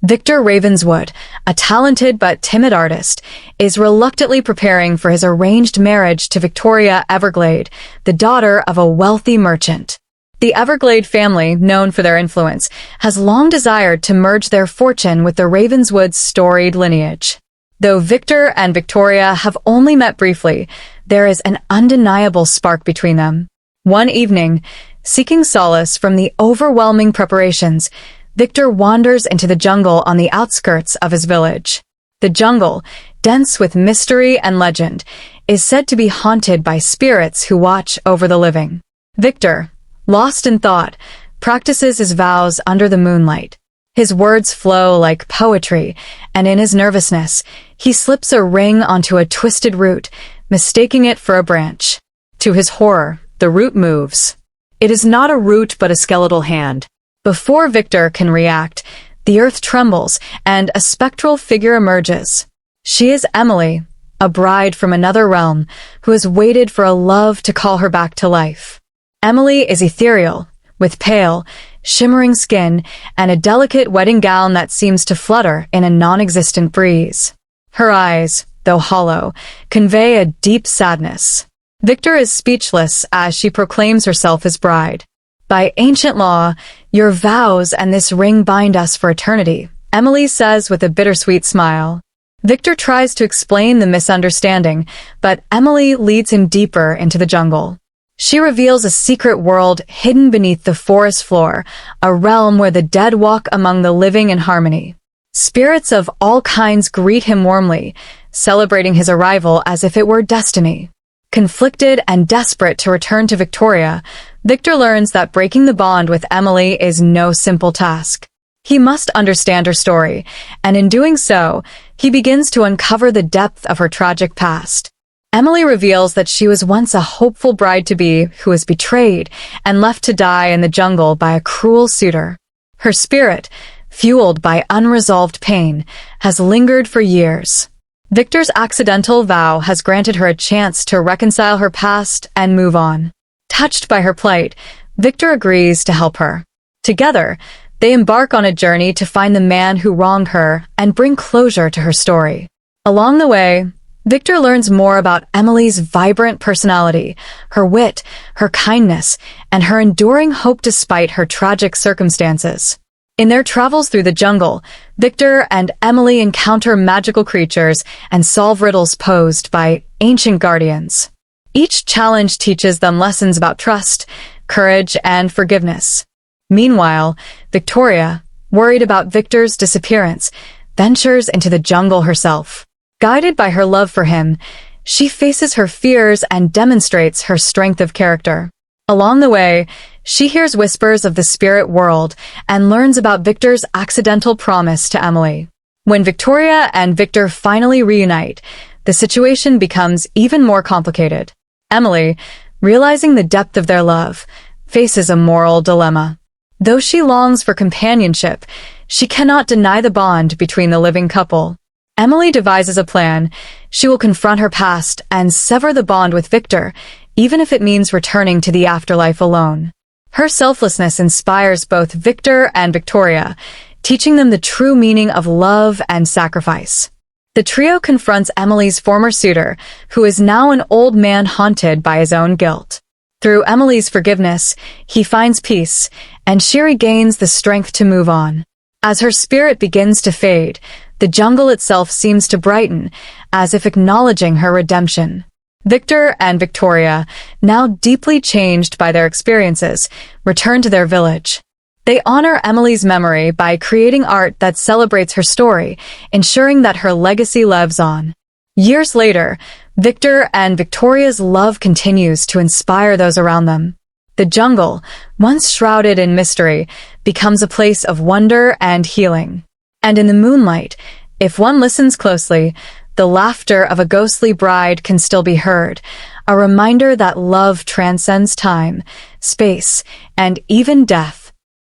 Victor Ravenswood, a talented but timid artist, is reluctantly preparing for his arranged marriage to Victoria Everglade, the daughter of a wealthy merchant. The Everglade family, known for their influence, has long desired to merge their fortune with the Ravenswoods' storied lineage. Though Victor and Victoria have only met briefly, there is an undeniable spark between them. One evening, seeking solace from the overwhelming preparations, Victor wanders into the jungle on the outskirts of his village. The jungle, dense with mystery and legend, is said to be haunted by spirits who watch over the living. Victor, lost in thought, practices his vows under the moonlight. His words flow like poetry, and in his nervousness, he slips a ring onto a twisted root, mistaking it for a branch. To his horror, the root moves. It is not a root but a skeletal hand. Before Victor can react, the earth trembles and a spectral figure emerges. She is Emily, a bride from another realm who has waited for a love to call her back to life. Emily is ethereal, with pale, shimmering skin and a delicate wedding gown that seems to flutter in a non-existent breeze. Her eyes, though hollow, convey a deep sadness. Victor is speechless as she proclaims herself his bride. "By ancient law, your vows and this ring bind us for eternity," Emily says with a bittersweet smile. Victor tries to explain the misunderstanding, but Emily leads him deeper into the jungle. She reveals a secret world hidden beneath the forest floor, a realm where the dead walk among the living in harmony. Spirits of all kinds greet him warmly, celebrating his arrival as if it were destiny. Conflicted and desperate to return to Victoria, Victor learns that breaking the bond with Emily is no simple task. He must understand her story, and in doing so, he begins to uncover the depth of her tragic past. Emily reveals that she was once a hopeful bride-to-be who was betrayed and left to die in the jungle by a cruel suitor. Her spirit, fueled by unresolved pain, has lingered for years. Victor's accidental vow has granted her a chance to reconcile her past and move on. Touched by her plight, Victor agrees to help her. Together, they embark on a journey to find the man who wronged her and bring closure to her story. Along the way, Victor learns more about Emily's vibrant personality, her wit, her kindness, and her enduring hope despite her tragic circumstances. In their travels through the jungle, Victor and Emily encounter magical creatures and solve riddles posed by ancient guardians. Each challenge teaches them lessons about trust, courage, and forgiveness. Meanwhile, Victoria, worried about Victor's disappearance, ventures into the jungle herself. Guided by her love for him, she faces her fears and demonstrates her strength of character. Along the way, she hears whispers of the spirit world and learns about Victor's accidental promise to Emily. When Victoria and Victor finally reunite, the situation becomes even more complicated. Emily, realizing the depth of their love, faces a moral dilemma. Though she longs for companionship, she cannot deny the bond between the living couple. Emily devises a plan. She will confront her past and sever the bond with Victor, even if it means returning to the afterlife alone. Her selflessness inspires both Victor and Victoria, teaching them the true meaning of love and sacrifice. The trio confronts Emily's former suitor, who is now an old man haunted by his own guilt. Through Emily's forgiveness, he finds peace, and she regains the strength to move on. As her spirit begins to fade, the jungle itself seems to brighten, as if acknowledging her redemption. Victor and Victoria, now deeply changed by their experiences, return to their village. They honor Emily's memory by creating art that celebrates her story, ensuring that her legacy lives on. Years later, Victor and Victoria's love continues to inspire those around them. The jungle, once shrouded in mystery, becomes a place of wonder and healing. And in the moonlight, if one listens closely, the laughter of a ghostly bride can still be heard, a reminder that love transcends time, space, and even death.